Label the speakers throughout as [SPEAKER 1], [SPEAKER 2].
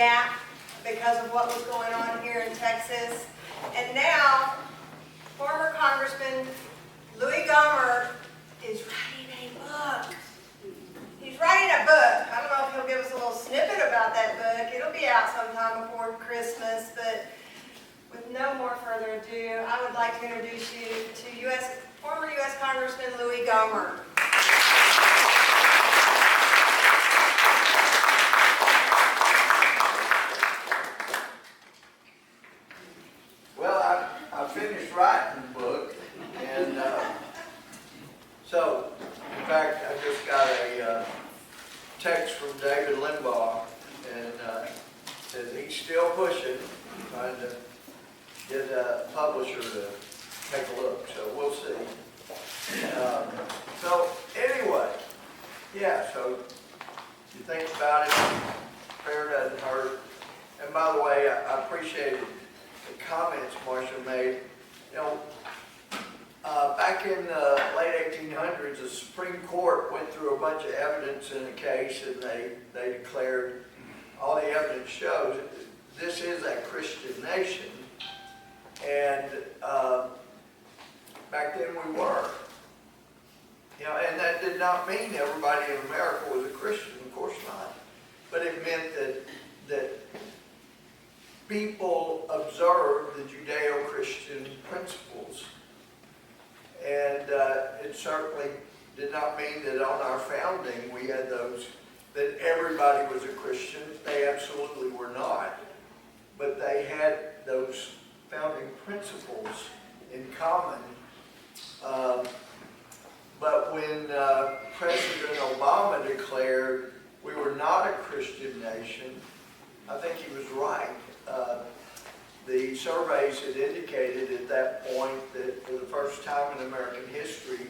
[SPEAKER 1] gap because of what was going on here in Texas. And now, former Congressman Louie Gohmert is writing a book. He's writing a book. I don't know if he'll give us a little snippet about that book. It'll be out sometime before Christmas, but with no more further ado, I would like to introduce you to former U.S. Congressman Louie Gohmert.
[SPEAKER 2] Well, I finished writing the book, and so, in fact, I just got a text from David Limbaugh, and says he's still pushing, trying to get a publisher to take a look, so we'll see. So anyway, yeah, so you think about it, prayer doesn't hurt. And by the way, I appreciated the comments Marcia made. You know, back in the late 1800s, the Supreme Court went through a bunch of evidence in a case, and they declared all the evidence shows this is a Christian nation. And back then we were. You know, and that did not mean everybody in America was a Christian, of course not. But it meant that people observed the Judeo-Christian principles. And it certainly did not mean that on our founding we had those, that everybody was a Christian. They absolutely were not. But they had those founding principles in common. But when President Obama declared we were not a Christian nation, I think he was right. The surveys had indicated at that point that for the first time in American history,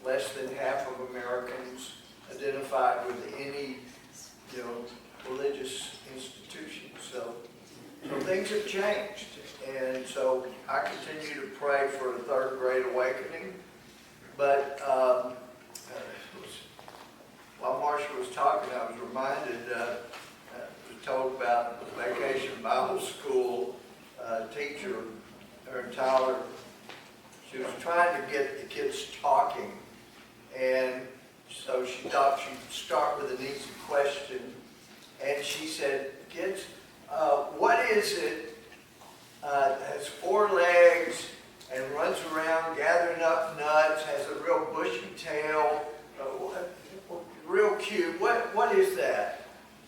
[SPEAKER 2] less than half of Americans identified with any, religious institution. So things have changed, and so I continue to pray for a third great awakening. But while Marcia was talking, I was reminded, I was told about the Vacation Bible School teacher, her and Tyler. She was trying to get the kids talking, and so she thought she'd start with an easy question. And she said, kids, what is it that has four legs and runs around gathering up nuts, has a real bushy tail, real cute? What is that?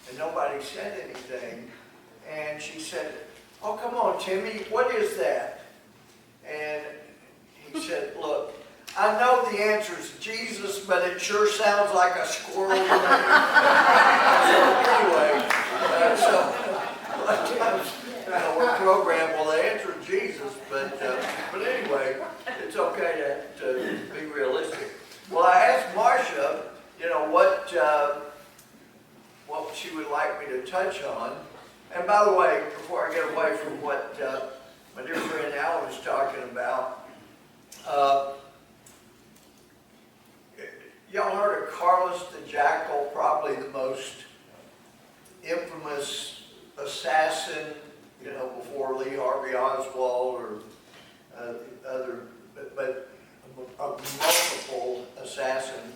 [SPEAKER 2] And nobody said anything. And she said, oh, come on, Timmy, what is that? And he said, look, I know the answer is Jesus, but it sure sounds like a squirrel to me. So anyway, a lot of times, we're programmed, well, the answer is Jesus, but anyway, it's okay to be realistic. Well, I asked Marcia, what she would like me to touch on. And by the way, before I get away from what my dear friend Al was talking about, y'all heard of Carlos the Jackal, probably the most infamous assassin, before Lee Harvey Oswald or other, but a multiple assassin.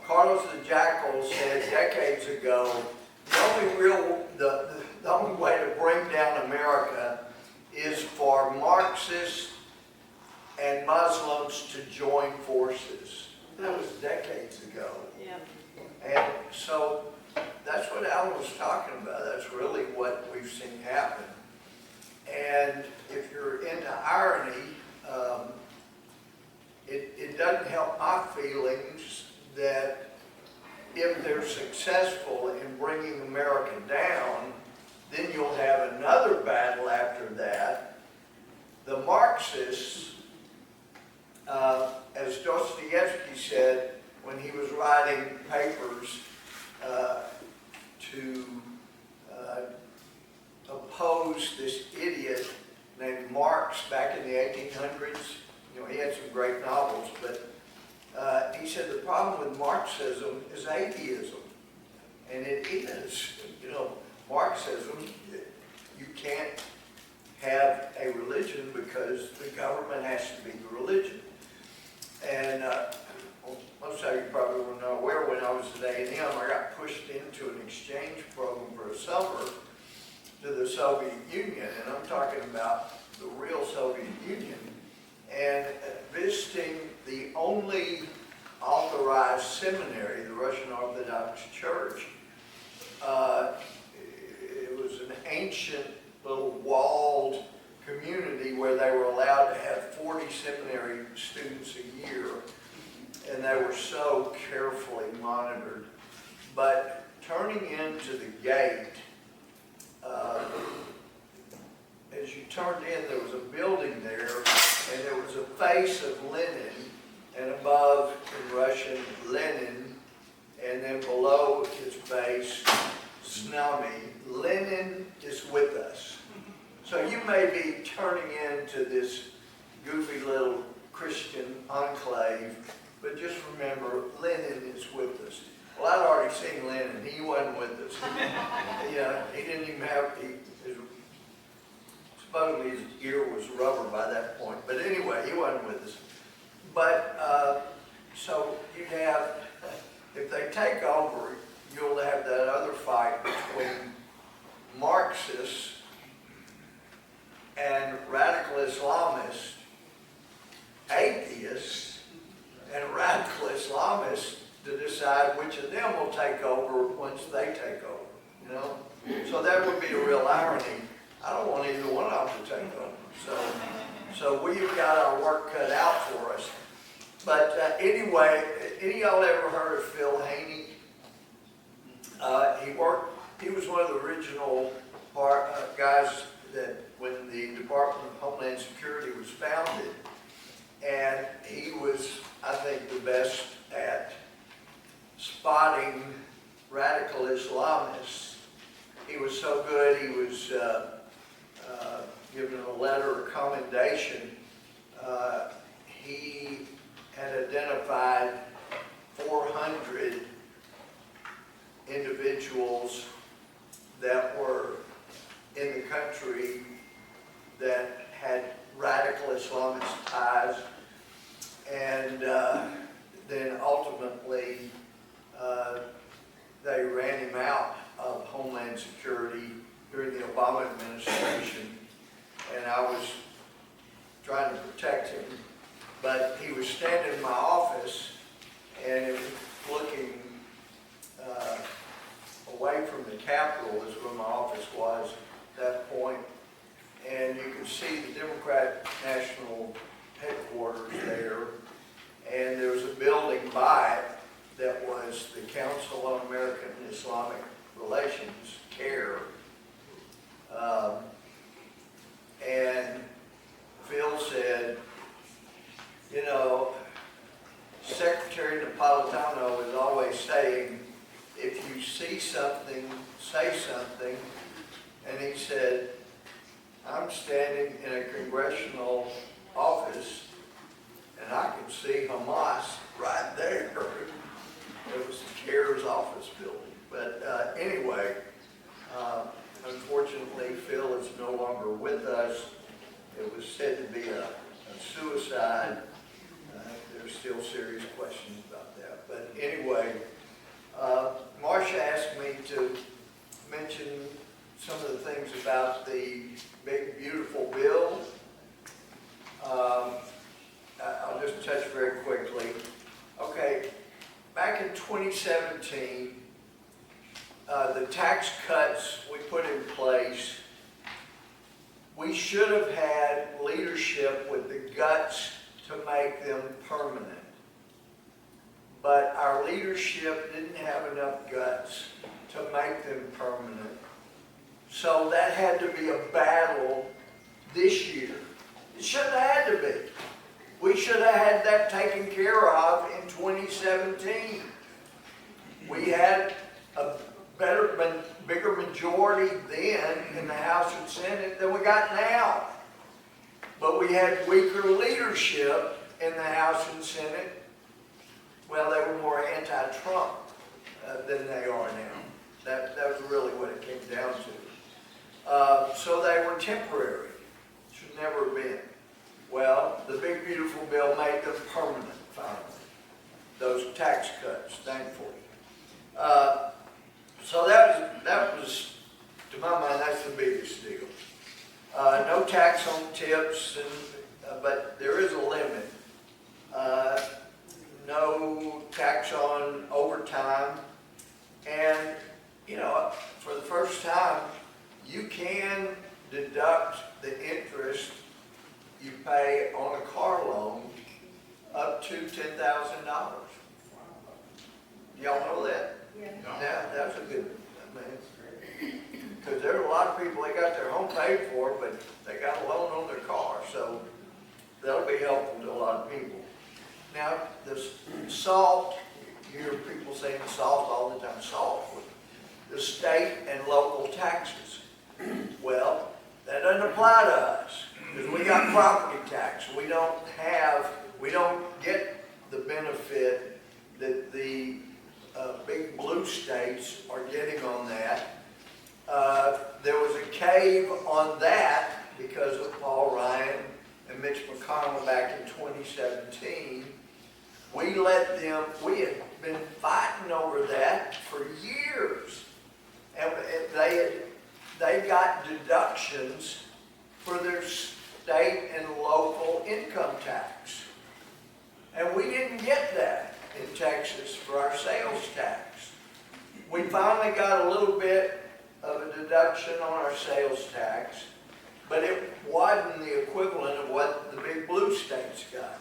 [SPEAKER 2] Carlos the Jackal said decades ago, the only way to bring down America is for Marxists and Muslims to join forces. That was decades ago.
[SPEAKER 1] Yeah.
[SPEAKER 2] And so that's what Alan was talking about. That's really what we've seen happen. And if you're into irony, it doesn't help my feelings that if they're successful in bringing America down, then you'll have another battle after that. The Marxists, as Dostoevsky said when he was writing papers to oppose this idiot named Marx back in the 1800s, he had some great novels, but he said the problem with Marxism is atheism. And it is. Marxism you can't have a religion because the government has to be the religion. And most of you probably will know where when I was at A&M, I got pushed into an exchange program for a summer to the Soviet Union, and I'm talking about the real Soviet Union, and visiting the only authorized seminary, the Russian Orthodox Church. It was an ancient little walled community where they were allowed to have 40 seminary students a year, and they were so carefully monitored. But turning into the gate, as you turned in, there was a building there, and there was a face of Lenin, and above in Russian, Lenin, and then below his face, Snami. Lenin is with us. So you may be turning into this goofy little Christian enclave, but just remember, Lenin is with us. Well, I'd already seen Lenin. He wasn't with us. He didn't even have, supposedly his ear was rubber by that point. But anyway, he wasn't with us. But, so you have, if they take over, you'll have that other fight between Marxists and radical Islamists, atheists, and radical Islamists to decide which of them will take over once they take over, So that would be a real irony. I don't want either one of them to take over. So we've got our work cut out for us. But anyway, any of y'all ever heard of Phil Haney? He was one of the original guys that when the Department of Homeland Security was founded, and he was, I think, the best at spotting radical Islamists. He was so good, he was given a letter of commendation. He had identified 400 individuals that were in the country that had radical Islamist ties, and then ultimately they ran him out of Homeland Security during the Obama administration, and I was trying to protect him, but he was standing in my office, and it was looking away from the Capitol is where my office was at that point, and you can see the Democrat National Headquarters there, and there was a building by it that was the Council on American and Islamic Relations, CARE, and Phil said, Secretary Napolitano is always saying, if you see something, say something. And he said, I'm standing in a congressional office, and I can see Hamas right there. It was the CARE's office building. But anyway, unfortunately, Phil is no longer with us. It was said to be a suicide. There's still serious questions about that. But anyway, Marcia asked me to mention some of the things about the big, beautiful bill. I'll just touch very quickly. Okay, back in 2017, the tax cuts we put in place, we should have had leadership with the guts to make them permanent. But our leadership didn't have enough guts to make them permanent. So that had to be a battle this year. It shouldn't have had to be. We should have had that taken care of in 2017. We had a bigger majority then in the House and Senate than we got now. But we had weaker leadership in the House and Senate. Well, they were more anti-Trump than they are now. That was really what it came down So they were temporary. Should never have been. Well, the big beautiful bill made them permanent finally. Those tax cuts, thankfully. So that was, to my mind, that's the biggest deal. No tax on tips, but there is a limit. No tax on overtime. And, you know, for the first time, you can deduct the interest you pay on a car loan up to $10,000. Y'all know that?
[SPEAKER 1] Yeah.
[SPEAKER 2] Yeah, that's a good, because there are a lot of people, they got their home paid for, but they got a loan on their car, so that'll be helpful to a lot of people. Now, the salt, you hear people saying salt all the time, salt, the state and local taxes. Well, that doesn't apply to us, because we got property tax. We don't get the benefit that the big blue states are getting on that. There was a cave on that because of Paul Ryan and Mitch McConnell back in 2017. We had been fighting over that for years. And they got deductions for their state and local income tax. And we didn't get that in Texas for our sales tax. We finally got a little bit of a deduction on our sales tax, but it wasn't the equivalent of what the big blue states got.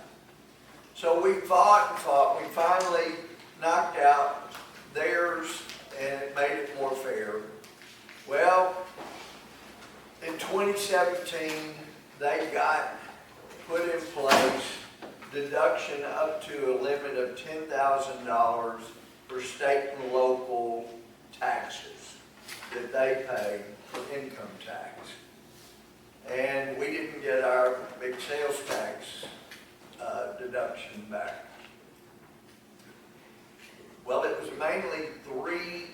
[SPEAKER 2] So we fought and fought. We finally knocked out theirs, and it made it more fair. Well, in 2017, they got put in place deduction up to a limit of $10,000 for state and local taxes that they pay for income tax. And we didn't get our big sales tax deduction back. Well, it was mainly three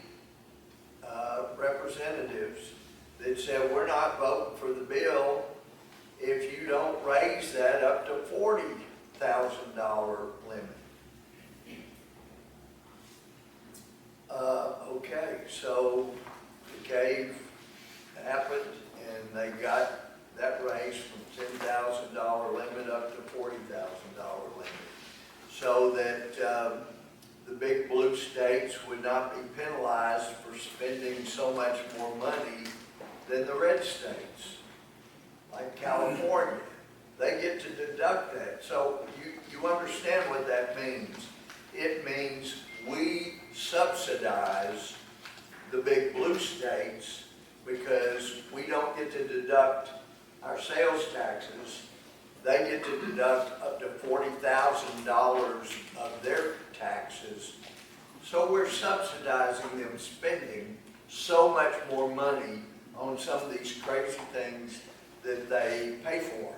[SPEAKER 2] representatives that said, we're not voting for the bill if you don't raise that up to $40,000 limit. Okay, so the cave happened and they got that raised from $10,000 limit up to $40,000 limit, so that the big blue states would not be penalized for spending so much more money than the red states, like California. They get to deduct that. So you understand what that means. It means we subsidize the big blue states because we don't get to deduct our sales taxes. They get to deduct up to $40,000 of their taxes. So we're subsidizing them spending so much more money on some of these crazy things that they pay for.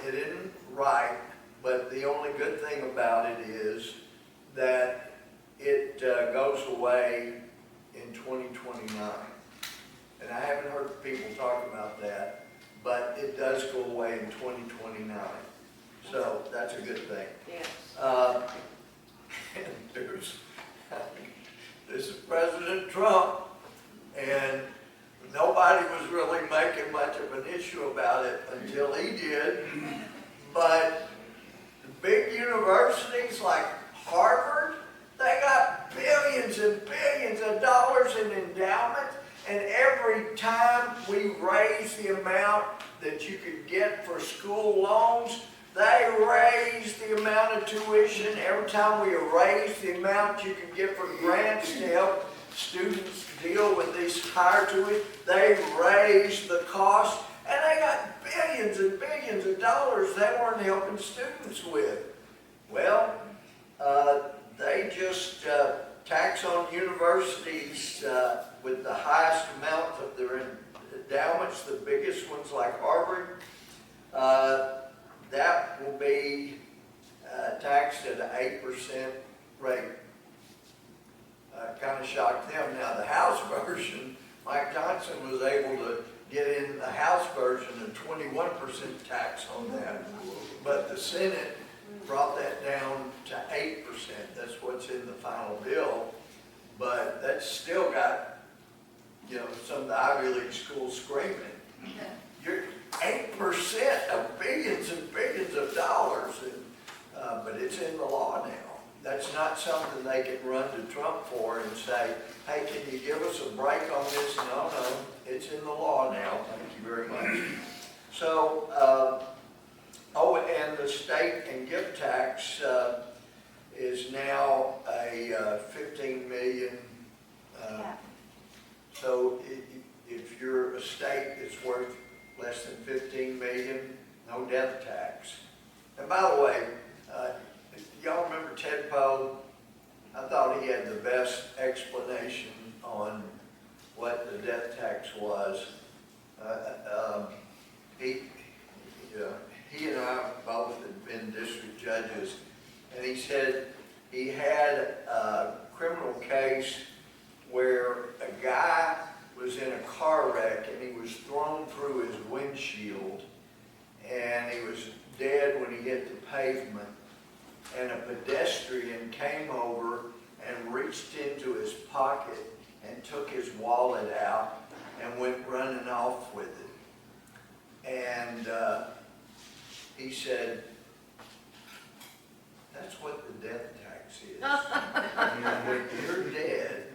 [SPEAKER 2] It isn't right, but the only good thing about it is that it goes away in 2029. And I haven't heard people talk about that, but it does go away in 2029. So that's a good thing.
[SPEAKER 1] Yes.
[SPEAKER 2] And this is President Trump, and nobody was really making much of an issue about it until he did. But the big universities like Harvard, they got billions and billions of dollars in endowments, and every time we raise the amount that you could get for school loans, they raise the amount of tuition. Every time we raise the amount you can get for grants to help students deal with these higher tuition, they raise the cost, and they got billions and billions of dollars they weren't helping students with. Well, they just tax on universities with the highest amount of their endowments, the biggest ones like Harvard. That will be taxed at an 8% rate. Kind of shocked them. Now the House version Mike Johnson was able to get in the House version a 21% tax on that. But the Senate brought that down to 8%. That's what's in the final bill. But that's still got, some of the Ivy League schools screaming. You're 8% of billions and billions of dollars, but it's in the law now. That's not something they can run to Trump for and say, hey, can you give us a break on this? No, it's in the law now. Thank you very much. So, and the state and gift tax is now a 15 million. So if your estate is worth less than 15 million, no death tax. And by the way, y'all remember Ted Poe? I thought he had the best explanation on what the death tax was. He and I both had been district judges, and he said he had a criminal case where a guy was in a car wreck and he was thrown through his windshield, and he was dead when he hit the pavement, and a pedestrian came over and reached into his pocket and took his wallet out and went running off with it. And he said, that's what the death tax is. When you're dead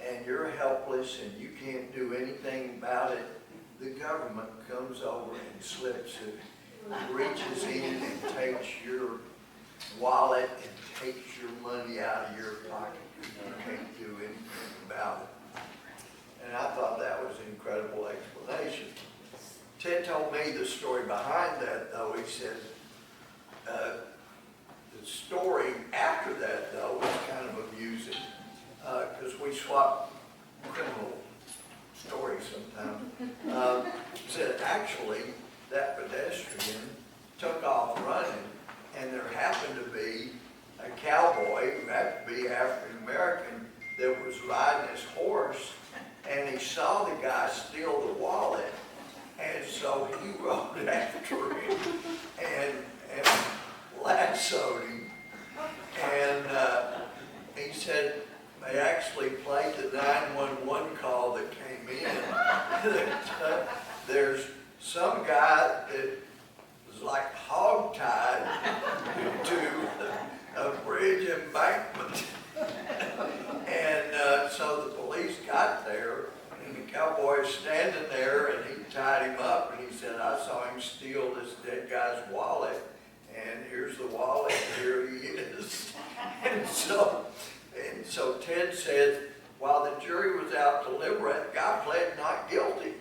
[SPEAKER 2] and you're helpless and you can't do anything about it, the government comes over and slips it, reaches in and takes your wallet and takes your money out of your pocket. You can't do anything about it. And I thought that was an incredible explanation. Ted told me the story behind that, though. He said the story after that, though, was kind of amusing because we swap criminal stories sometimes. He said actually that pedestrian took off running, and there happened to be a cowboy who happened to be African American that was riding his horse, and he saw the guy steal the wallet, and so he rode after him and lassoed him. And he said they actually played the 911 call that came in. There's some guy that was like hog-tied to a bridge embankment. And so the police got there, and the cowboy was standing there, and he tied him up, and he said, I saw him steal this dead guy's wallet, and here's the wallet, and here he is. And so Ted said, while the jury was out to deliberate, the guy pled not guilty.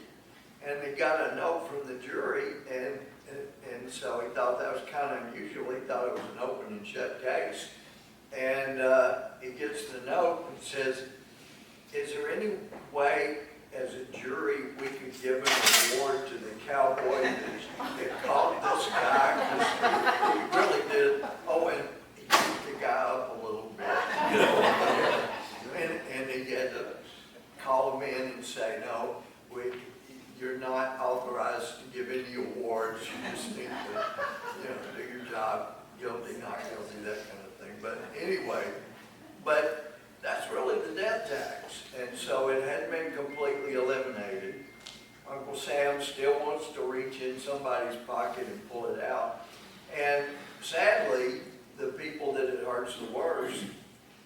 [SPEAKER 2] And he got a note from the jury, and so he thought that was kind of unusual. He thought it was an open and shut case. And he gets the note and says, is there any way as a jury we could give an award to the cowboy that caught this guy? Because he really did. Oh, and he beat the guy up a little bit. And he had to call him in and say, no, you're not authorized to give any awards. You just need to, do your job. Guilty, not guilty, that kind of thing. But anyway, that's really the death tax. And so it hadn't been completely eliminated. Uncle Sam still wants to reach in somebody's pocket and pull it out. And sadly, the people that it hurts the worst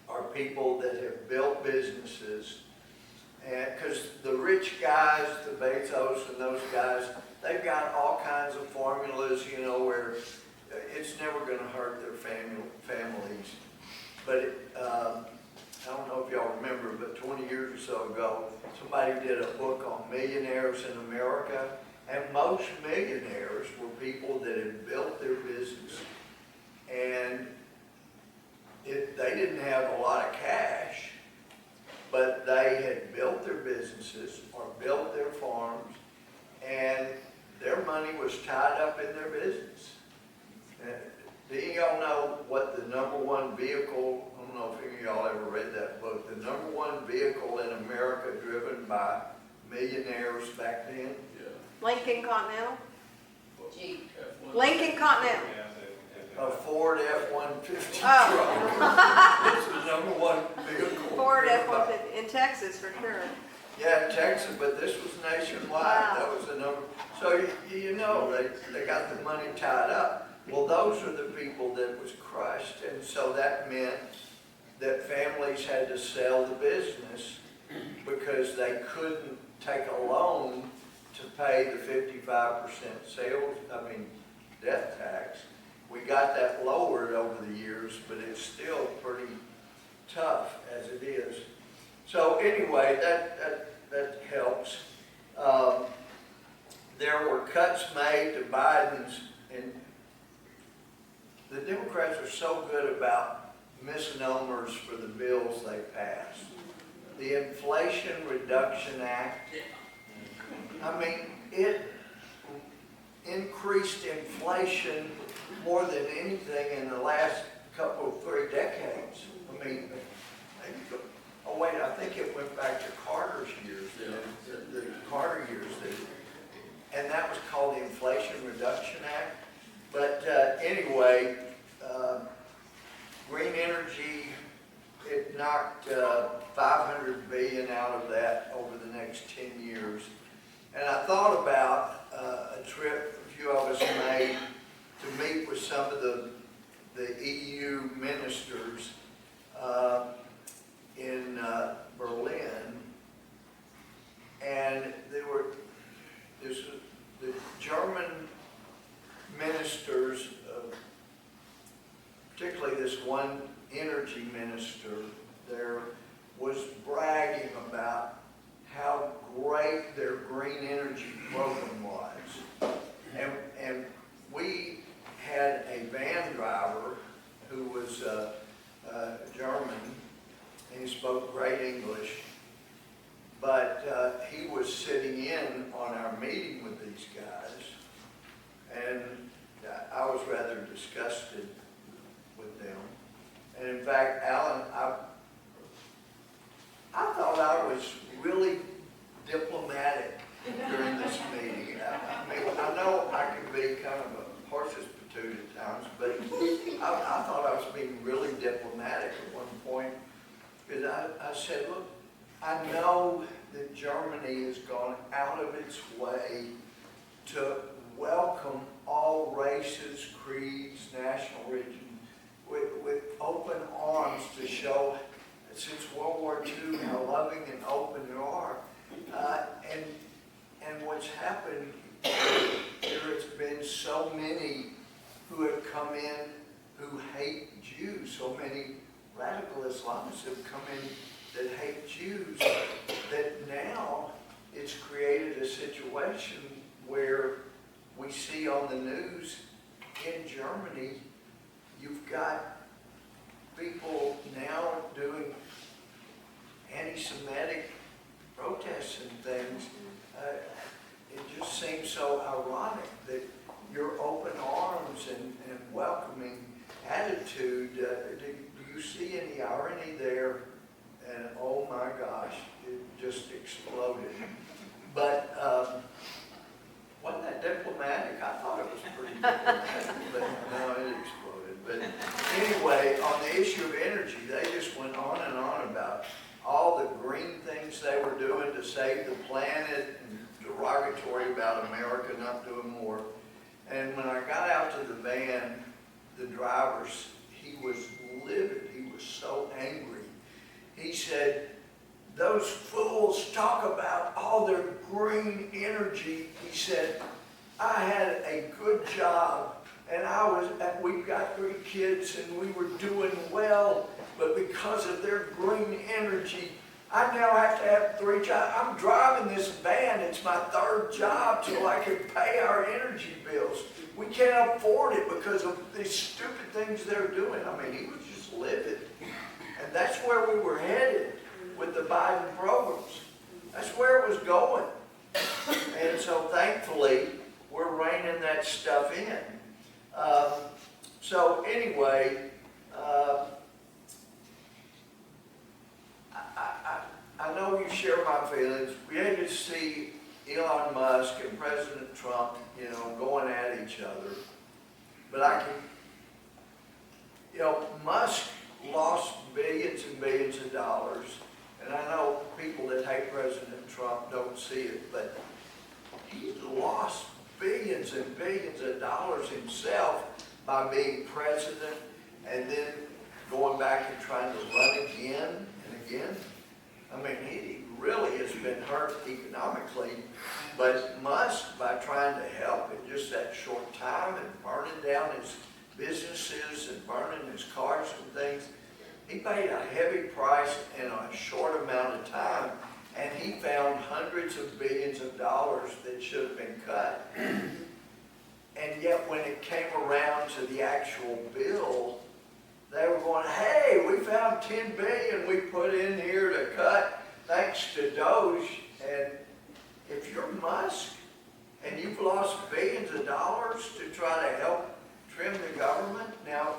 [SPEAKER 2] are people that have built businesses. And because the rich guys, the Bezos and those guys, they've got all kinds of formulas, where it's never going to hurt their families. But I don't know if y'all remember, but 20 years or so ago, somebody did a book on millionaires in America, and most millionaires were people that had built their business. And they didn't have a lot of cash, but they had built their businesses or built their farms, and their money was tied up in their business. Do y'all know what the number one vehicle, I don't know if any of y'all ever read that book, the number one vehicle in America driven by millionaires back then.
[SPEAKER 1] Lincoln Continental?
[SPEAKER 3] Jeep.
[SPEAKER 1] Lincoln Continental.
[SPEAKER 2] A Ford F-150
[SPEAKER 1] Oh.
[SPEAKER 2] truck. It's the number one vehicle.
[SPEAKER 1] Ford F-150 in Texas for sure.
[SPEAKER 2] Yeah, in Texas, but this was nationwide.
[SPEAKER 1] Wow.
[SPEAKER 2] That was the number. So you know, they got the money tied up. Well, those are the people that was crushed, and so that meant that families had to sell the business because they couldn't take a loan to pay the 55% death tax. We got that lowered over the years, but it's still pretty tough as it is. So anyway, that helps. There were cuts made to Biden's, and the Democrats are so good about misnomers for the bills they pass. The Inflation Reduction Act, I mean, it increased inflation more than anything in the last three decades. I mean, oh wait, I think it went back to Carter's years, the Carter years, and that was called the Inflation Reduction Act. But anyway, green energy, it knocked $500 billion out of that over the next 10 years. And I thought about a trip a few of us made to meet with some of the EU ministers in Berlin, and the German ministers, particularly this one energy minister there, was bragging about how great their green energy program was. And we had a van driver who was German, and he spoke great English, but he was sitting in on our meeting with these guys, and I was rather disgusted with them. And in fact, Alan, I thought I was really diplomatic during this meeting. I mean, I know I can be kind of a horse's patoot at times, but I thought I was being really diplomatic at one point, because I said, look, I know that Germany has gone out of its way to welcome all races, creeds, national origin, with open arms to show, since World War II, how loving and open you are. And what's happened, there has been so many who have come in who hate Jews, so many radical Islamists have come in that hate Jews, that now it's created a situation where we see on the news in Germany, you've got people now doing anti-Semitic protests and things. It just seems so ironic that your open arms and welcoming attitude, do you see any irony there? And oh my gosh, it just exploded. But wasn't that diplomatic? I thought it was pretty diplomatic, but no, it exploded. But anyway, on the issue of energy, they just went on and on about all the green things they were doing to save the planet, and derogatory about America not doing more. And when I got out to the van, the driver, he was livid. He was so angry. He said, those fools talk about all their green energy. He said, I had a good job, and we've got 3 kids, and we were doing well, but because of their green energy, I now have to have 3 jobs. I'm driving this van. It's my 3rd job till I can pay our energy bills. We can't afford it because of these stupid things they're doing. I mean, he was just livid. And that's where we were headed with the Biden programs. That's where it was going. And so thankfully, we're reining that stuff in. So anyway, I know know you share my feelings. We had to see Elon Musk and President Trump, you know, going at each other. But I can, you know, Musk lost billions and billions of dollars. And I know people that hate President Trump don't see it, but he lost billions and billions of dollars himself by being president and then going back and trying to run again and again. I mean, he really has been hurt economically, but Musk, by trying to help in just that short time and burning down his businesses and burning his cars and things, he paid a heavy price in a short amount of time, and he found hundreds of billions of dollars that should have been cut. And yet when it came around to the actual bill, they were going, hey, we found $10 billion we put in here to cut thanks to Doge. And if you're Musk and you've lost billions of dollars to try to help trim the government, now,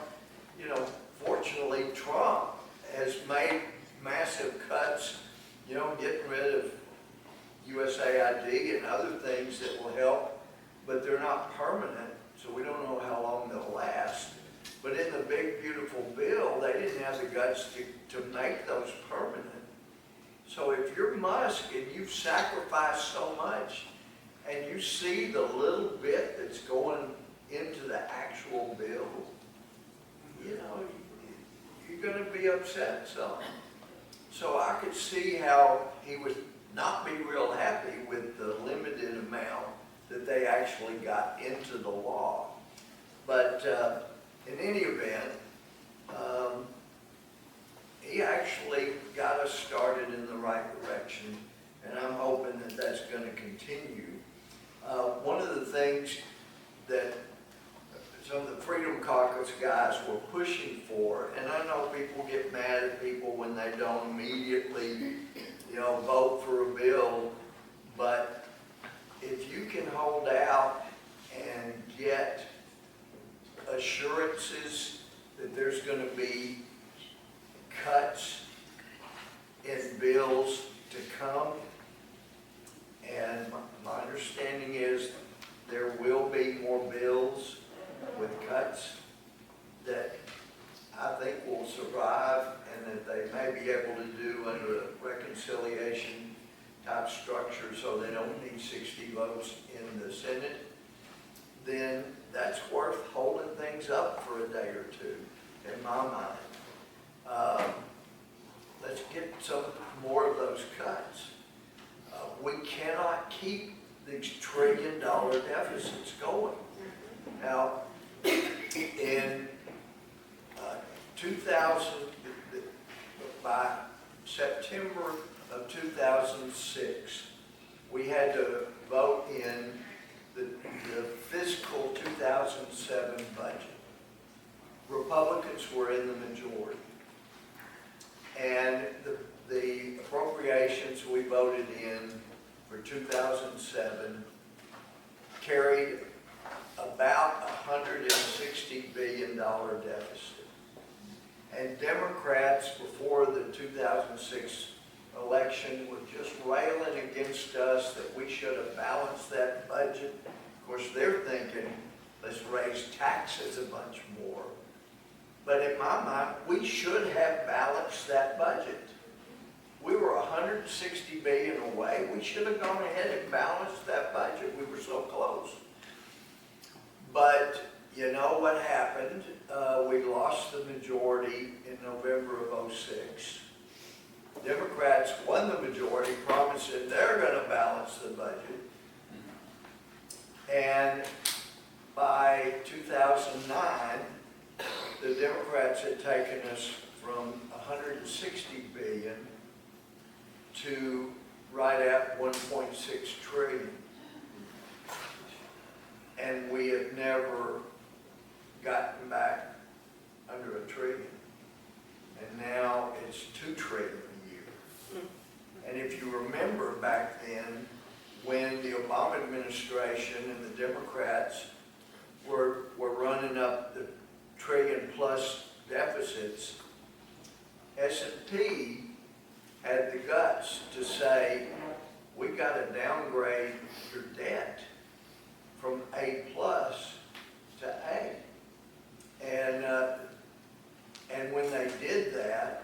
[SPEAKER 2] you know, fortunately Trump has made massive cuts, you know, getting rid of USAID and other things that will help, but they're not permanent, so we don't know how long they'll last. But in the big, beautiful bill, they didn't have the guts to make those permanent. So if you're Musk and you've sacrificed so much, and you see the little bit that's going into the actual bill, you know, you're going to be upset some. So I could see how he would not be real happy with the limited amount that they actually got into the law. But in any event, he actually got us started in the right direction, and I'm hoping that that's going to continue. One of the things that some of the Freedom Caucus guys were pushing for, and I know people get mad at people when they don't immediately, you know, vote for a bill, but if you can hold out and get assurances that there's going to be cuts in bills to come, and my understanding is there will be more bills with cuts that I think will survive and that they may be able to do under a reconciliation type structure so they don't need 60 votes in the Senate, then that's worth holding things up for a day or two, in my mind. Let's get some more of those cuts. We cannot keep these $1 trillion deficits going. Now, in 2000, by September of 2006, we had to vote in the fiscal 2007 budget. Republicans were in the majority. And the appropriations we voted in for 2007 carried about $160 billion deficit. And Democrats, before the 2006 election, were just railing against us that we should have balanced that budget. Of course, they're thinking, let's raise taxes a bunch more. But in my mind, we should have balanced that budget. We were $160 billion away. We should have gone ahead and balanced that budget. We were so close. But you know what happened? We lost the majority in November of '06. Democrats won the majority, promising they're going to balance the budget. And by 2009, the Democrats had taken us from $160 billion to right at $1.6 trillion. And we have never gotten back under $1 trillion. And now it's $2 trillion a year. And if you remember back then, when the Obama administration and the Democrats were running up the $1 trillion plus deficits, S&P had the guts to say, we got to downgrade your debt from A+ to A. And when they did that,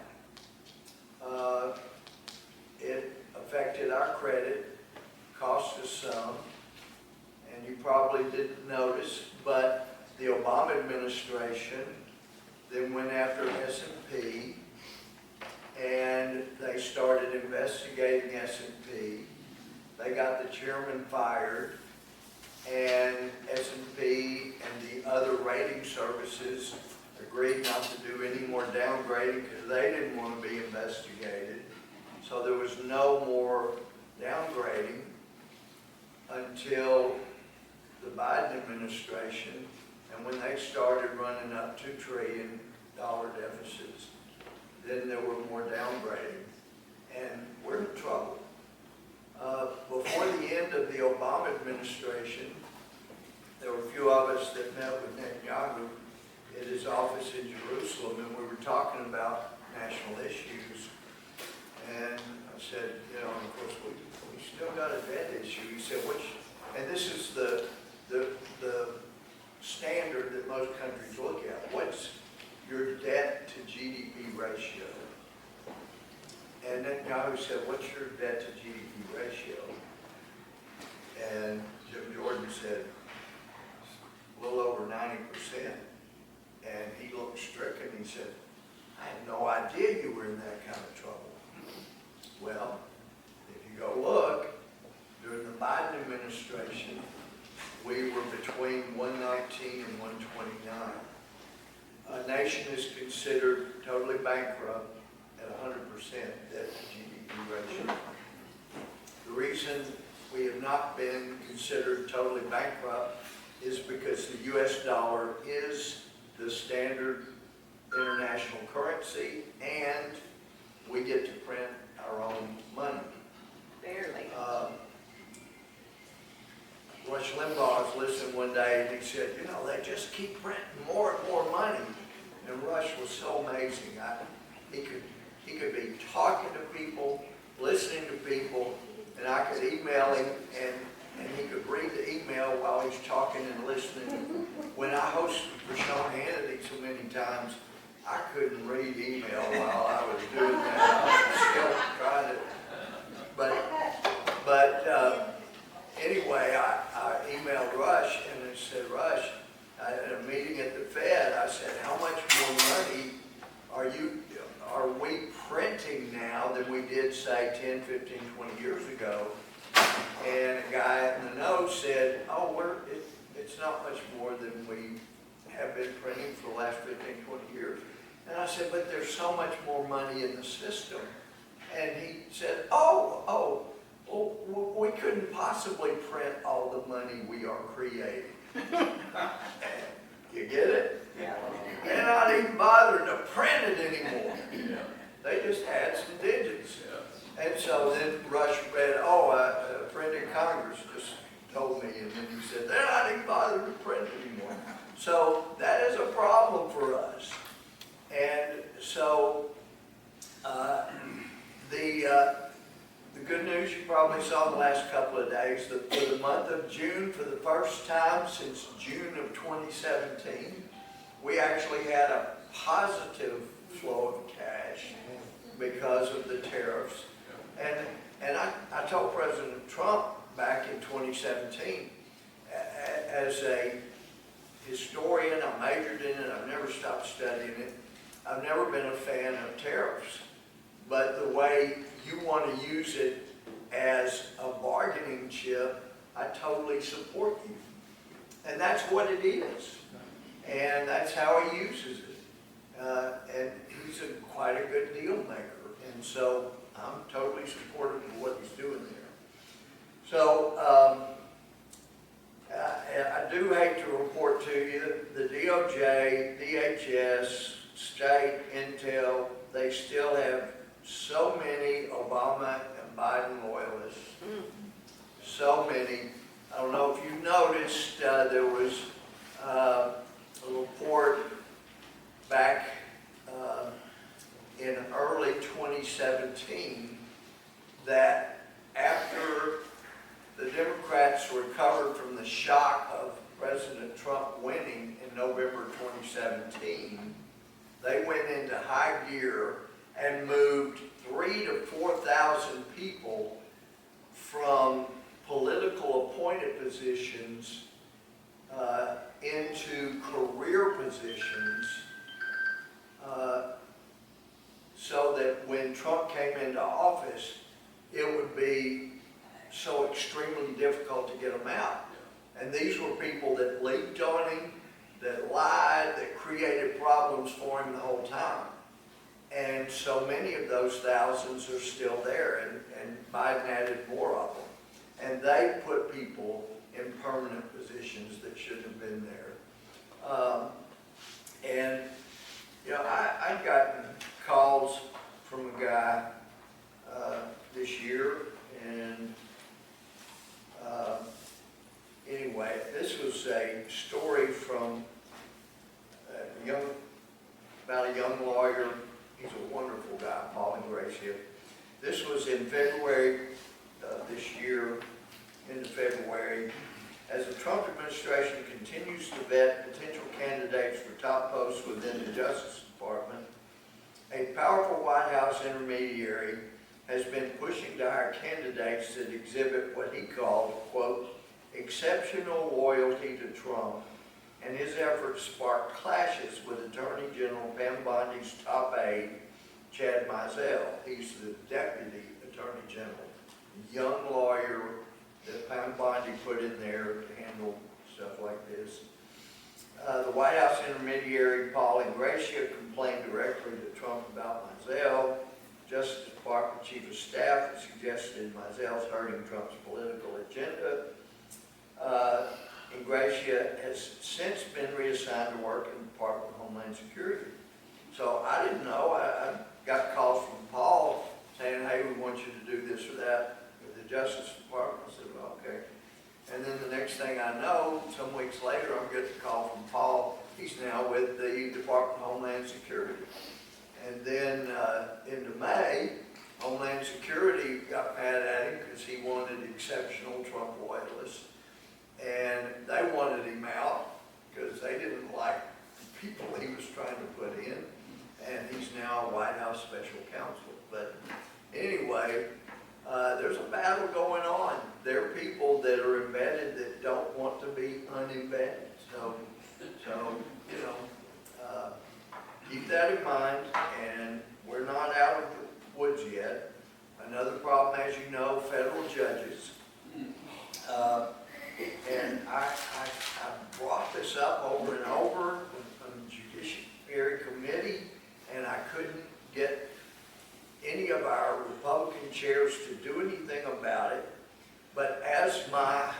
[SPEAKER 2] it affected our credit, cost us some, and you probably didn't notice, but the Obama administration then went after S&P, and they started investigating S&P. They got the chairman fired, and S&P and the other rating services agreed not to do any more downgrading because they didn't want to be investigated. So there was no more downgrading until the Biden administration, and when they started running up $2 trillion deficits, then there were more downgrading, and we're in trouble. Before the end of the Obama administration, there were a few of us that met with Netanyahu at his office in Jerusalem, and we were talking about national issues. And I said, you know, of course, we still got a debt issue. He said, and this is the standard that most countries look at. What's your debt to GDP ratio? And Netanyahu said, what's your debt to GDP ratio? And Jim Jordan said, a little over 90%. And he looked stricken. He said, I had no idea you were in that kind of trouble. Well, if you go look, during the Biden administration, we were between 119 and 129. A nation is considered totally bankrupt at 100% debt to GDP ratio. The reason we have not been considered totally bankrupt is because the U.S. dollar is the standard international currency, and we get to print our own money.
[SPEAKER 1] Barely.
[SPEAKER 2] Rush Limbaugh was listening one day, and he said, you know, they just keep printing more and more money. And Rush was so amazing. He could be talking to people, listening to people, and I could email him, and he could read the email while he's talking and listening. When I hosted for Sean Hannity so many times, I couldn't read email while I was doing that. I was still trying to, but anyway, I emailed Rush, and I said, Rush, at a meeting at the Fed, I said, how much more money are we printing now than we did, say, 10, 15, 20 years ago? And a guy in the know said, oh, it's not much more than we have been printing for the last 15, 20 years. And I said, but there's so much more money in the system. And he said, well, we couldn't possibly print all the money we are creating. You get it?
[SPEAKER 1] Yeah.
[SPEAKER 2] They're not even bothering to print it anymore. They just add some digits. And so then Rush read, a friend in Congress just told me, and then he said, they're not even bothering to print anymore. So that is a problem for us. And so the good news you probably saw in the last couple of days, that for the month of June, for the first time since June of 2017, we actually had a positive flow of cash because of the tariffs. And I told President Trump back in 2017, as a historian, I majored in it, I've never stopped studying it. I've never been a fan of tariffs, but the way you want to use it as a bargaining chip, I totally support you. And that's what it is. And that's how he uses it. And he's quite a good deal maker. And so I'm totally supportive of what he's doing there. So I do hate to report to you, the DOJ, DHS, state, Intel, they still have so many Obama and Biden loyalists. So many. I don't know if you noticed, there was a report back in early 2018 2017 that after the Democrats recovered from the shock of President Trump winning in November 2017, they went into high gear and moved 3,000 to 4,000 people from political appointed positions into career positions, so that when Trump came into office, it would be so extremely difficult to get them out. And these were people that leaked on him, that lied, that created problems for him the whole time. And so many of those thousands are still there, and Biden added more of them. And they put people in permanent positions that shouldn't have been there. And, you know, I've gotten calls from a guy this year, and anyway, this was a story from about a young lawyer. He's a wonderful guy, Paul Ingracia. This was in February this year, into February. As the Trump administration continues to vet potential candidates for top posts within the Justice Department, a powerful White House intermediary has been pushing to hire candidates that exhibit what he called, quote, exceptional loyalty to Trump, and his efforts sparked clashes with Attorney General Pam Bondi's top aide, Chad Mizell. He's the Deputy Attorney General, a young lawyer that Pam Bondi put in there to handle stuff like this. The White House intermediary, Paul Ingracia, complained directly to Trump about Mizell. Justice Department Chief of Staff has suggested Mizell's hurting Trump's political agenda. Ingracia has since been reassigned to work in the Department of Homeland Security. So I didn't know. I got calls from Paul saying, hey, we want you to do this or that with the Justice Department. I said, well, okay. And then the next thing I know, some weeks later, I'm getting a call from Paul. He's now with the Department of Homeland Security. And then into May, Homeland Security got mad at him because he wanted exceptional Trump loyalists. And they wanted him out because they didn't like the people he was trying to put in. And he's now a White House special counsel. But anyway, there's a battle going on. There are people that are embedded that don't want to be unembedded. So you know, keep that in mind. And we're not out of the woods yet. Another problem, as you know, federal judges. And I brought this up over and over on the Judiciary Committee, and I couldn't get any of our Republican chairs to do anything about it. But as my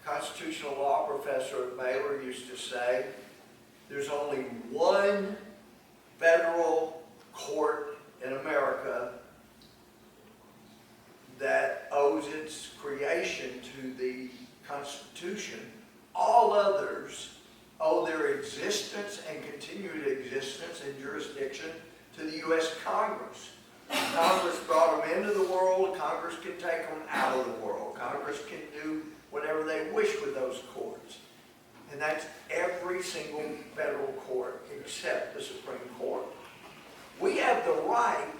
[SPEAKER 2] constitutional law professor at Baylor used to say, there's only one federal court in America that owes its creation to the Constitution. All others owe their existence and continued existence and jurisdiction to the U.S. Congress. Congress brought them into the world. Congress can take them out of the world. Congress can do whatever they wish with those courts. And that's every single federal court except the Supreme Court. We have the right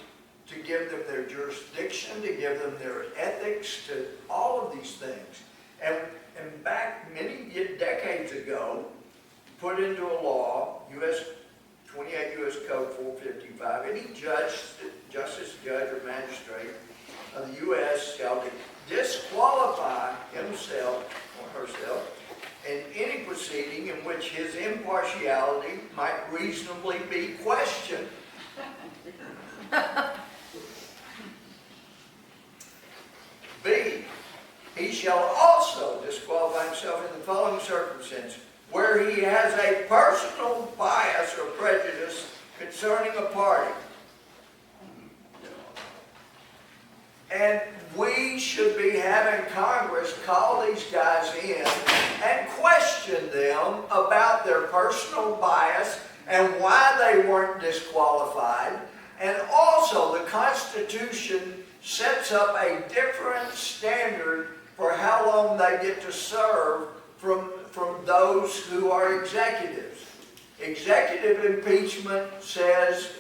[SPEAKER 2] to give them their jurisdiction, to give them their ethics, to all of these things. And back many decades ago, put into a law, 28 U.S. Code 455, any justice, judge, or magistrate of the U.S. shall disqualify himself or herself in any proceeding in which his impartiality might reasonably be questioned. B, he shall also disqualify himself in the following circumstance: where he has a personal bias or prejudice concerning a party. And we should be having Congress call these guys in and question them about their personal bias and why they weren't disqualified, And also, the Constitution sets up a different standard for how long they get to serve from those who are executives. Executive impeachment says,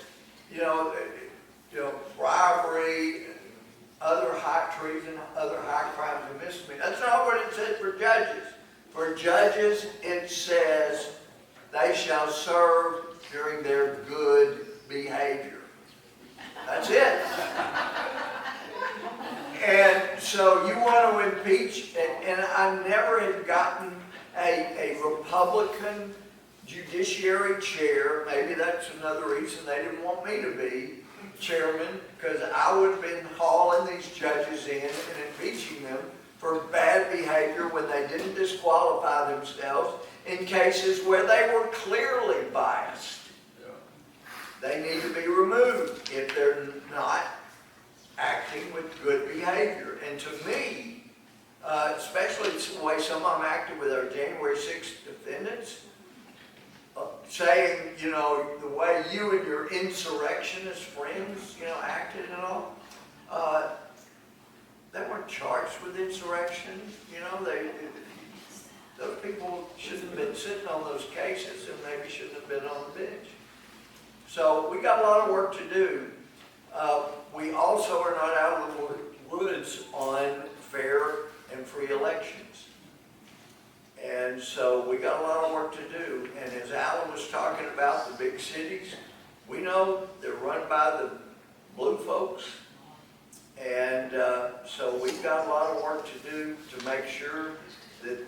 [SPEAKER 2] bribery, other high treason, other high crimes and misdemeanors. That's not what it says for judges. For judges, it says they shall serve during their good behavior. That's it. And so you want to impeach, and I never had gotten a Republican judiciary chair. Maybe that's another reason they didn't want me to be chairman, because I would have been hauling these judges in and impeaching them for bad behavior when they didn't disqualify themselves in cases where they were clearly biased. They need to be removed if they're not acting with good behavior. And to me, especially the way some of them acted with our January 6th defendants, saying, the way you and your insurrectionist friends, acted and all, they weren't charged with insurrection. Those people shouldn't have been sitting on those cases and maybe shouldn't have been on the bench. So we got a lot of work to do. We also are not out of the woods on fair and free elections. And so we got a lot of work to do. And as Alan was talking about the big cities, we know they're run by the blue folks. And so we've got a lot of work to do to make sure that,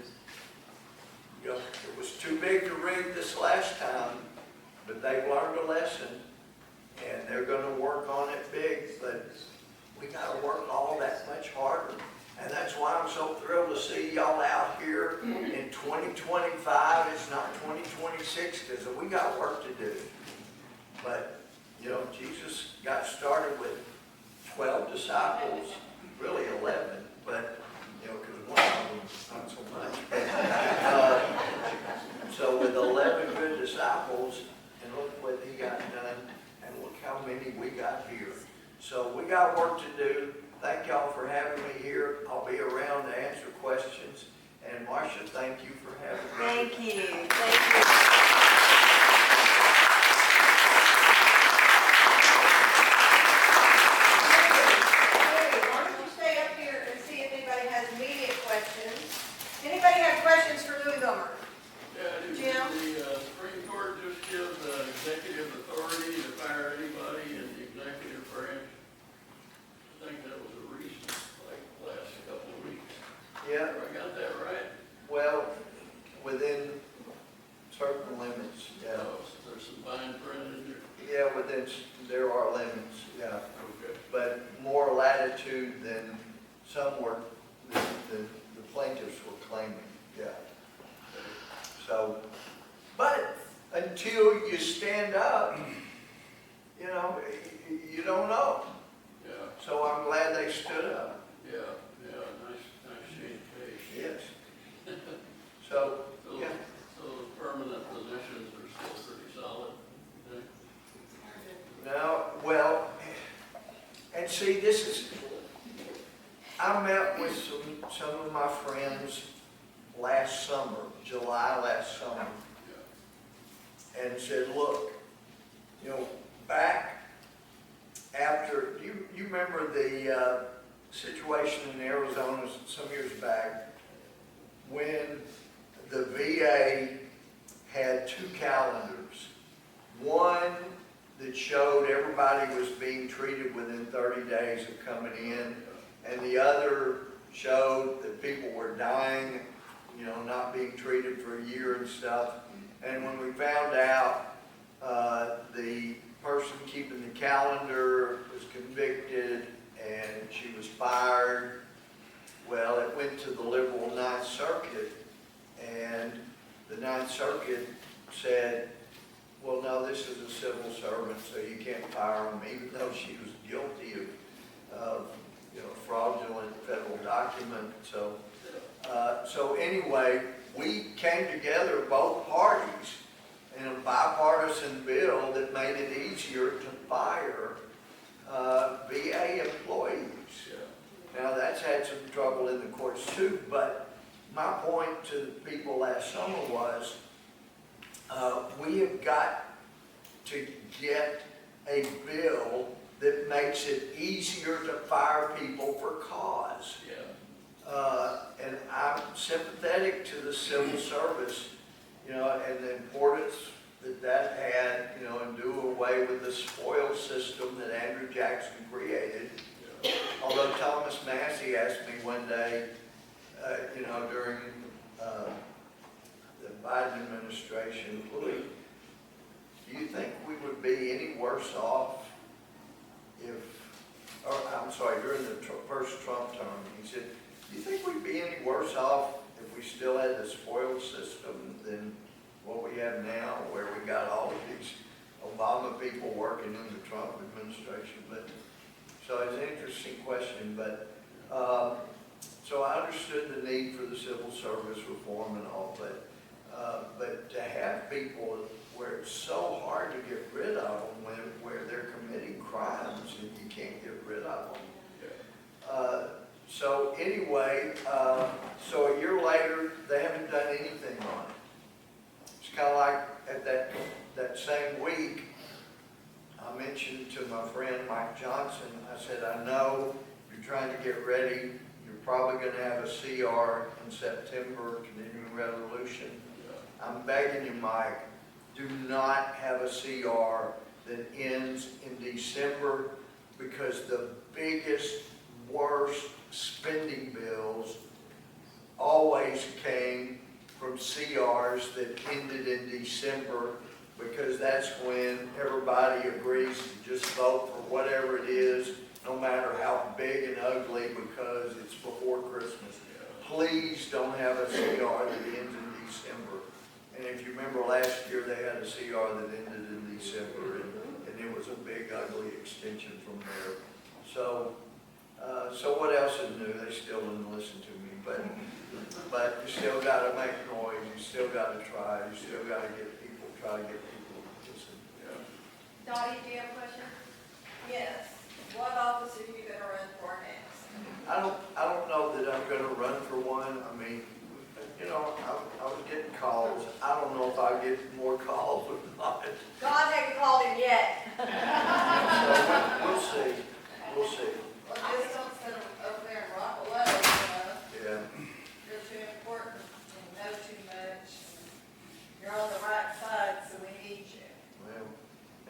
[SPEAKER 2] it was too big to rig this last time, but they've learned a lesson and they're going to work on it big. But we got to work all that much harder. And that's why I'm so thrilled to see y'all out here in 2025. It's not 2026, because we got work to do. But, Jesus got started with 12 disciples, really 11, but, because one of them, not so much. So with 11 good disciples, and look what he got done, and look how many we got here. So we got work to do. Thank y'all for having me here. I'll be around to answer questions. And Marcia, thank you for having me.
[SPEAKER 1] Thank you. Thank you. Why don't you stay up here and see if anybody has immediate questions? Anybody have questions for Louie Gohmert?
[SPEAKER 3] Yeah,
[SPEAKER 1] Jim?
[SPEAKER 3] the Supreme Court just give the executive authority to fire anybody in the executive branch. I think that was a recent, last couple of weeks.
[SPEAKER 2] Yeah,
[SPEAKER 3] Have I got that right?
[SPEAKER 2] well, within certain limits, yeah.
[SPEAKER 3] Oh, so there's some fine print in there.
[SPEAKER 2] Yeah, there are limits, yeah.
[SPEAKER 3] Okay.
[SPEAKER 2] But more latitude than some were, the plaintiffs were claiming, yeah. So, but until you stand up, you don't know.
[SPEAKER 3] Yeah,
[SPEAKER 2] So I'm glad they stood up.
[SPEAKER 3] yeah, nice change of pace.
[SPEAKER 2] Yes. So,
[SPEAKER 3] So,
[SPEAKER 2] yeah.
[SPEAKER 3] so those permanent positions are still pretty solid, you think?
[SPEAKER 2] No, well, and see, I met with some of my friends last summer, July last summer, and said, look, back after, you remember the situation in Arizona some years back when the VA had two calendars. One that showed everybody was being treated within 30 days of coming in, and the other showed that people were dying, not being treated for a year and stuff. And when we found out the person keeping the calendar was convicted and she was fired, well, it went to the liberal Ninth Circuit, and the Ninth Circuit said, well, no, this is a civil servant, so you can't fire him, even though she was guilty of fraudulent federal document. So anyway, we came together, both parties, in a bipartisan bill that made it easier to fire VA employees. Now, that's had some trouble in the courts too, but my point to the people last summer was we have got to get a bill that makes it easier to fire people for cause. And I'm sympathetic to the civil service, you know, and the importance that that had, you know, and do away with the spoil system that Andrew Jackson created. Although Thomas Massey asked me one day, you know, during the Biden administration, Louie, do you think we would be any worse off if, or I'm sorry, during the first Trump term, he said, do you think we'd be any worse off if we still had the spoiled system than what we have now, where we got all of these Obama people working in the Trump administration? But so it's an interesting question, but so I understood the need for the civil service reform and all, but to have people where it's so hard to get rid of them, where they're committing crimes and you can't get rid of them. So anyway, so a year later, they haven't done anything on it. It's kind of like at that same week, I mentioned to my friend Mike Johnson, I said, I know you're trying to get ready. You're probably going to have a CR in September, continuing resolution. I'm begging you, Mike, do not have a CR that ends in December, because the biggest, worst spending bills always came from CRs that ended in December, because that's when everybody agrees to just vote for whatever it is, no matter how big and ugly, because it's before Christmas. Please don't have a CR that ends in December. And if you remember last year, they had a CR that ended in December, and it was a big, ugly extension from there. So, so what else is new? They still didn't listen to me, but you still got to make noise. You still got to try. You still got to try to get people to listen.
[SPEAKER 1] Dottie, do you have a question? Yes. What office are you going to run for next?
[SPEAKER 2] I don't know that I'm going to run for one. I mean, you know, I was getting calls. I don't know if I'll get more calls or not.
[SPEAKER 1] God hasn't called him yet.
[SPEAKER 2] So we'll see. We'll see.
[SPEAKER 4] Well, just don't sit over there and rock away, you know.
[SPEAKER 2] Yeah.
[SPEAKER 4] You're too important and know too much. You're on the right side, so we need you.
[SPEAKER 2] Well,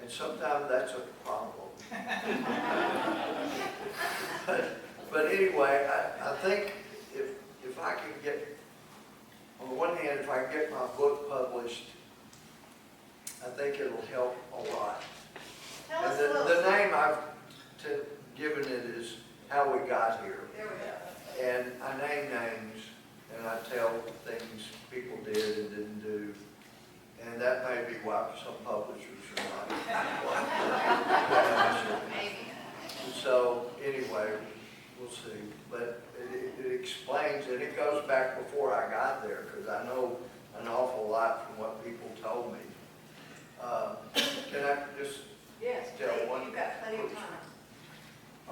[SPEAKER 2] and sometimes that's a problem. but anyway, I think if I can get, on the one hand, if I can get my book published, I think it'll help a lot.
[SPEAKER 1] Tell us
[SPEAKER 2] And
[SPEAKER 1] a little.
[SPEAKER 2] the name I've given it is How We Got Here.
[SPEAKER 1] There we go.
[SPEAKER 2] And I name names, and I tell things people did and didn't do. And that may be why some publishers are not.
[SPEAKER 4] Maybe.
[SPEAKER 2] And so, anyway, we'll see. But it explains, and it goes back before I got there, because I know an awful lot from what people told me. Can I just
[SPEAKER 1] Yes,
[SPEAKER 2] tell
[SPEAKER 1] please.
[SPEAKER 2] one?
[SPEAKER 1] You've got plenty of time.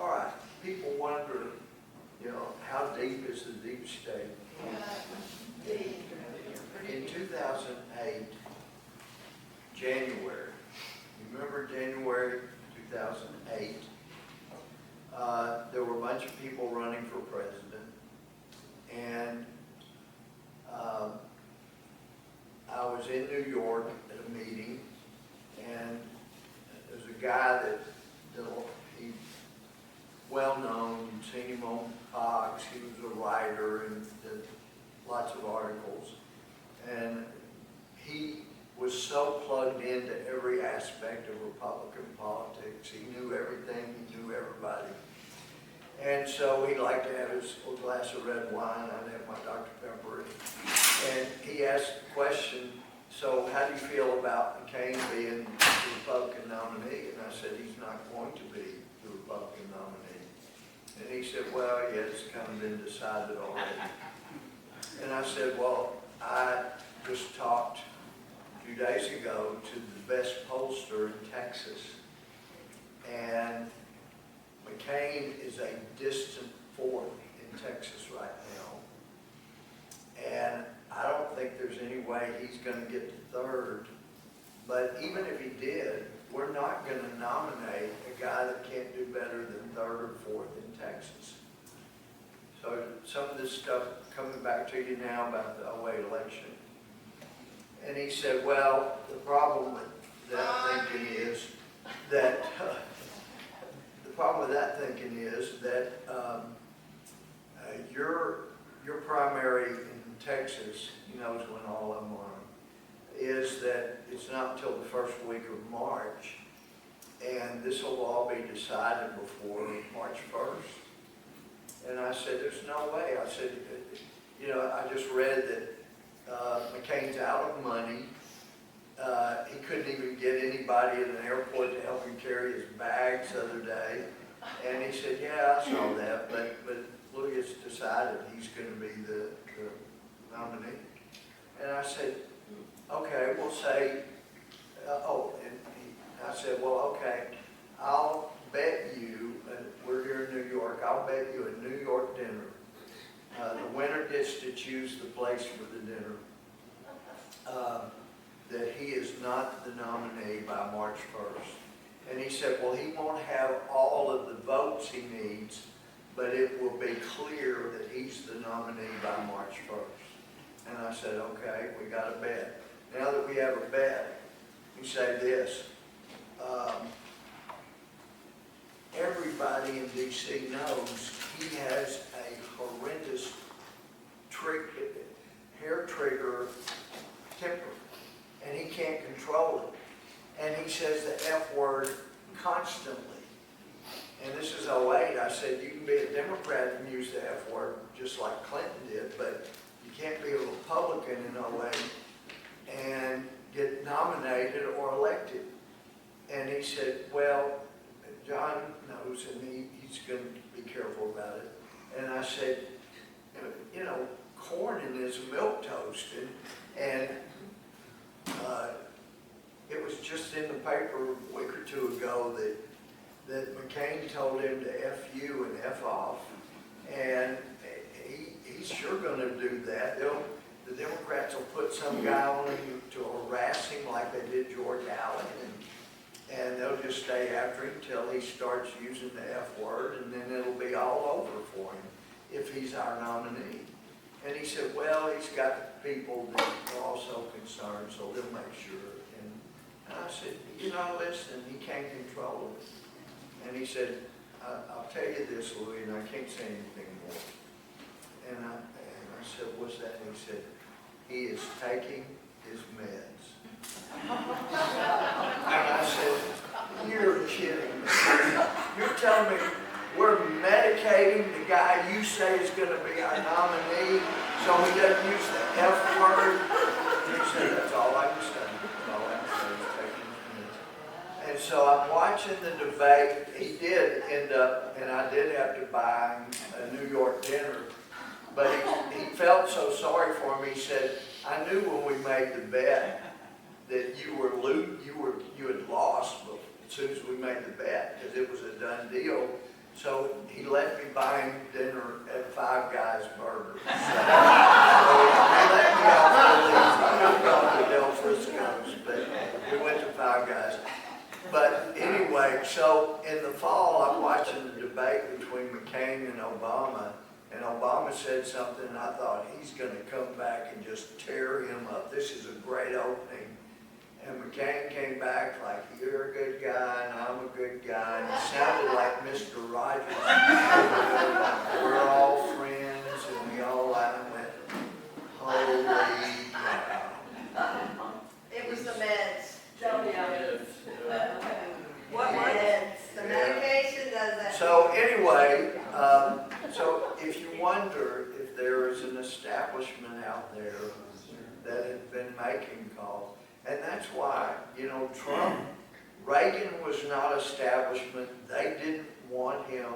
[SPEAKER 2] All right, people wonder, you know, how deep is the deep state? In 2008, January, you remember January 2008? There were a bunch of people running for president, and I was in New York at a meeting, and there's a guy that he well known, you've seen him on Fox. He was a writer and did lots of articles, and he was so plugged into every aspect of Republican politics. He knew everything, he knew everybody. And so he liked to have his glass of red wine. I'd have my Dr. Pepper. And he asked the question, so how do you feel about McCain being the Republican nominee? And I said, he's not going to be the Republican nominee. And he said, well, yeah, it's kind of been decided already. And I said, well, I just talked a few days ago to the best pollster in Texas. And McCain is a distant fourth in Texas right now. And I don't think there's any way he's going to get to third. But even if he did, we're not going to nominate a guy that can't do better than third or fourth in Texas. So some of this stuff coming back to you now about the 08 election. And he said, well, the problem with that thinking is that, your primary in Texas, he knows when all of them are, is that it's not until the first week of March, and this will all be decided before March 1st. And I said, there's no way. I said, you know, I just read that McCain's out of money. He couldn't even get anybody at an airport to help him carry his bags the other day. And he said, yeah, I saw that, but Louie has decided he's going to be the nominee. And I said, okay, we'll say, I said, well, okay, I'll bet you, we're here in New York, I'll bet you a New York dinner. The winner gets to choose the place for the dinner. That he is not the nominee by March 1st. And he said, well, he won't have all of the votes he needs, but it will be clear that he's the nominee by March 1st. And I said, okay, we got a bet. Now that we have a bet, we say this. Everybody in D.C. knows he has a horrendous hair trigger temper, and he can't control it. And he says the F word constantly. And this is 08. I said, you can be a Democrat and use the F word just like Clinton did, but you can't be a Republican in 08 and get nominated or elected. And he said, well, John knows, and he's going to be careful about it. And I said, you know, corn in his milk toasted, and it was just in the paper a week or two ago that McCain told him to F you and F off, and he's sure going to do that. The Democrats will put some guy on him to harass him like they did George Allen, and they'll just stay after him till he starts using the F word, and then it'll be all over for him if he's our nominee. And he said, well, he's got people that are also concerned, so they'll make sure. And I said, you know, listen, he can't control it. And he said, I'll tell you this, Louie, and I can't say anything more. And I said, what's that? And he said, he is taking his meds. And I said, you're kidding me. You're telling me we're medicating the guy you say is going to be our nominee so he doesn't use the F word? And he said, that's all I can say. All I can say is taking his meds. And so I'm watching the debate. He did end up, and I did have to buy him a New York dinner, but he felt so sorry for me. He said, I knew when we made the bet that you had lost as soon as we made the bet because it was a done deal. So he let me buy him dinner at Five Guys Burger. So he let me off the lease. I could have gone to Del Frisco's, but we went to Five Guys. But anyway, so in the fall, I'm watching the debate between McCain and Obama. And Obama said something, and I thought, he's going to come back and just tear him up. This is a great opening. And McCain came back like, you're a good guy, and I'm a good guy. And he sounded like Mr. Rogers. We're all friends, and we all went, holy cow.
[SPEAKER 1] It was the meds.
[SPEAKER 4] What
[SPEAKER 1] was it? The medication does that.
[SPEAKER 2] So anyway, so if you wonder if there is an establishment out there that has been making calls, and that's why, you know, Reagan was not establishment. They didn't want him.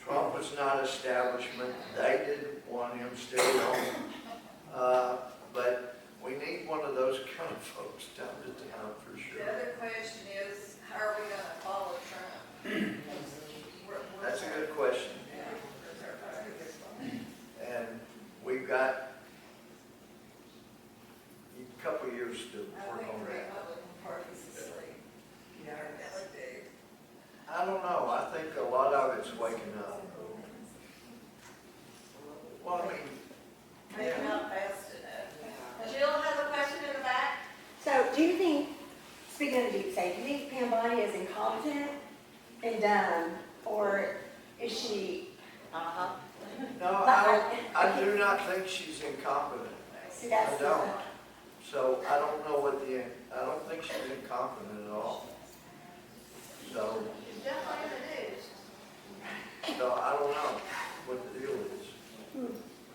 [SPEAKER 2] Trump was not establishment. They didn't want him, still don't. But we need one of those kind of folks down to town for
[SPEAKER 4] The
[SPEAKER 2] sure.
[SPEAKER 4] other question is, how are we gonna follow Trump?
[SPEAKER 2] That's a good question.
[SPEAKER 4] Yeah, where's our focus?
[SPEAKER 2] And we've got a couple of years to
[SPEAKER 4] I
[SPEAKER 2] work
[SPEAKER 4] think
[SPEAKER 2] on
[SPEAKER 4] the
[SPEAKER 2] that.
[SPEAKER 4] Republican Party's asleep. Yeah, really do.
[SPEAKER 2] I don't know, I think a lot of it's waking up. Well, I mean,
[SPEAKER 4] Maybe
[SPEAKER 2] yeah,
[SPEAKER 4] not fast enough.
[SPEAKER 1] Jill has a question in the back.
[SPEAKER 5] So do you think, speaking of the deep state, do you think Pam Bondi is incompetent and dumb, or is she?
[SPEAKER 2] no, I do not think she's incompetent.
[SPEAKER 5] See, that's
[SPEAKER 2] I don't. So I don't know I don't think she's incompetent at all. So,
[SPEAKER 1] She's definitely in the news.
[SPEAKER 2] so I don't know what the deal is.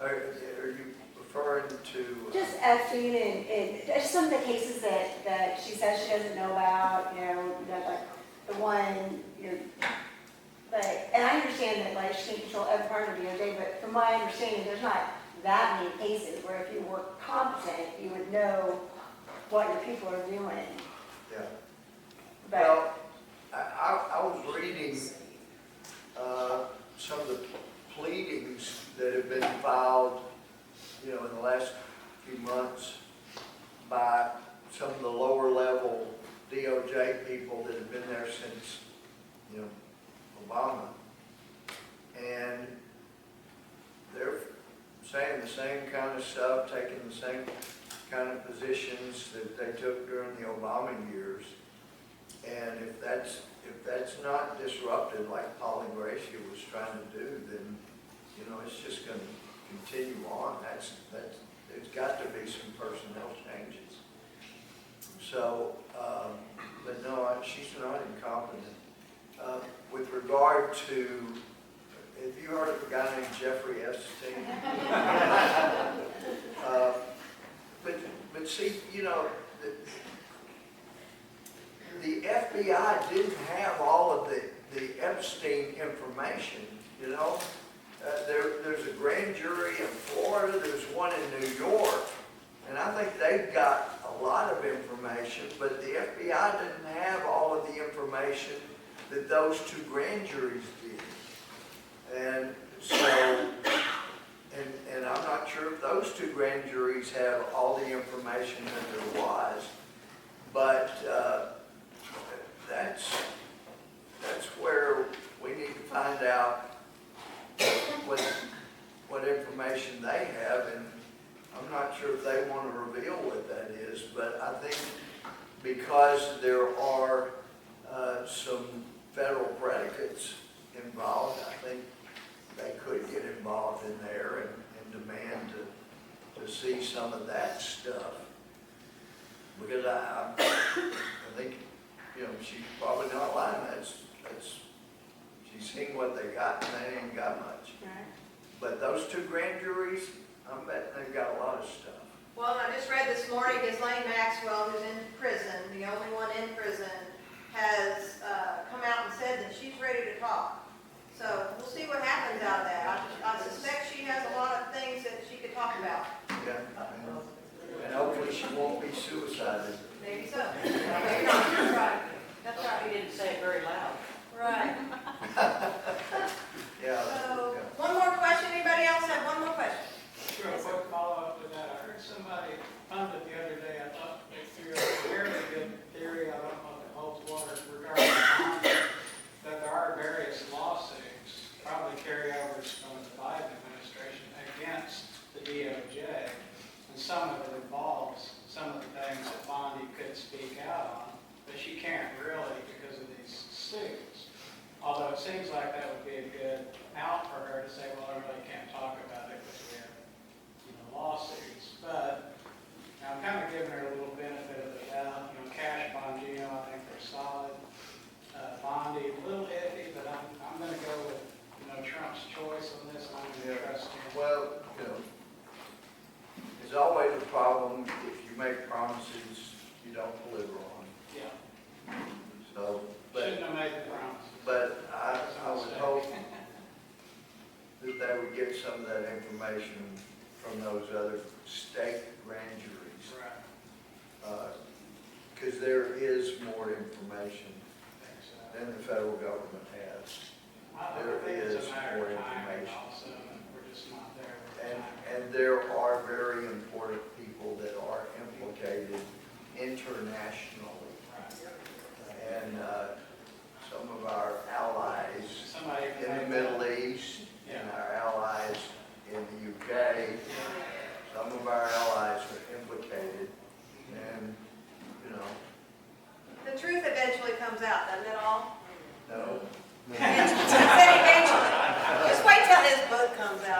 [SPEAKER 2] Are you referring to?
[SPEAKER 5] Just Epstein and just some of the cases that she says she doesn't know about, like the one, but, and I understand that like she can't control every part of the DOJ, but from my understanding, there's not that many cases where if you were competent, you would know what your people are doing.
[SPEAKER 2] Yeah.
[SPEAKER 5] But,
[SPEAKER 2] Well, I was reading some of the pleadings that have been filed, in the last few months by some of the lower level DOJ people that have been there since, Obama. And they're saying the same kind of stuff, taking the same kind of positions that they took during the Obama years. And if that's not disrupted like Paul Ingratius was trying to do, then, it's just going to continue on. There's got to be some personnel changes. So, but no, she's not incompetent. With regard to, have you heard of a guy named Jeffrey Epstein? But see, the FBI didn't have all of the Epstein information, There's a grand jury in Florida, there's one in New York, and I think they've got a lot of information, but the FBI didn't have all of the information that those two grand juries did. And so, and I'm not sure if those two grand juries have all the information that there was, but that's where we need to find out what information they have, and I'm not sure if they want to reveal what that is, but I think because there are some federal predicates involved, I think they could get involved in there and demand to see some of that stuff. Because I think, she's probably not lying. She's seen what they got, and they ain't got much.
[SPEAKER 5] right.
[SPEAKER 2] But those two grand juries, I'm betting they've got a lot of stuff.
[SPEAKER 1] Well, I just read this morning, Ghislaine Maxwell, who's in prison, the only one in prison, has come out and said that she's ready to talk. So we'll see what happens out of that. I suspect she has a lot of things that she could talk about.
[SPEAKER 2] Yeah, and hopefully she won't be suicided.
[SPEAKER 1] Maybe so. Maybe not. That's right. That's right.
[SPEAKER 6] He didn't say it very loud.
[SPEAKER 1] Right.
[SPEAKER 2] Yeah.
[SPEAKER 1] So, one more question. Anybody else have one more question?
[SPEAKER 7] Sure, a quick follow-up to that. I heard somebody pundit the other day, I thought they threw out a fairly good theory, I don't know if it holds water, regarding that there are various lawsuits, probably carryovers from the Biden administration against the DOJ. And some of it involves some of the things that Bondi could speak out on, but she can't really because of these suits. Although it seems like that would be a good out for her to say, well, I really can't talk about it because we have, lawsuits. But I'm kind of giving her a little benefit of the doubt. Cash Bongino, I think they're solid. Bondi, a little iffy, but I'm going to go with, Trump's choice on this. I'm going to trust him.
[SPEAKER 2] Well, there's always a problem if you make promises you don't deliver on.
[SPEAKER 7] Yeah.
[SPEAKER 2] So,
[SPEAKER 7] Shouldn't have made the promise.
[SPEAKER 2] but I would hope that they would get some of that information from those other state grand juries.
[SPEAKER 7] Right.
[SPEAKER 2] information
[SPEAKER 7] Thanks,
[SPEAKER 2] than the federal government has.
[SPEAKER 7] I
[SPEAKER 2] There
[SPEAKER 7] think it's
[SPEAKER 2] is
[SPEAKER 7] a matter
[SPEAKER 2] more
[SPEAKER 7] of timing
[SPEAKER 2] information.
[SPEAKER 7] also, and we're just not there with the
[SPEAKER 2] And,
[SPEAKER 7] timing.
[SPEAKER 2] and there are very important people that are implicated internationally.
[SPEAKER 7] Right.
[SPEAKER 2] And some of our allies
[SPEAKER 7] Somebody can
[SPEAKER 2] in the
[SPEAKER 7] make
[SPEAKER 2] Middle
[SPEAKER 7] that-
[SPEAKER 2] East and our allies in the UK, some of our allies are implicated. And, you know,
[SPEAKER 1] The truth eventually comes out, doesn't it all?
[SPEAKER 2] no.
[SPEAKER 1] Eventually. Just wait till his book comes out.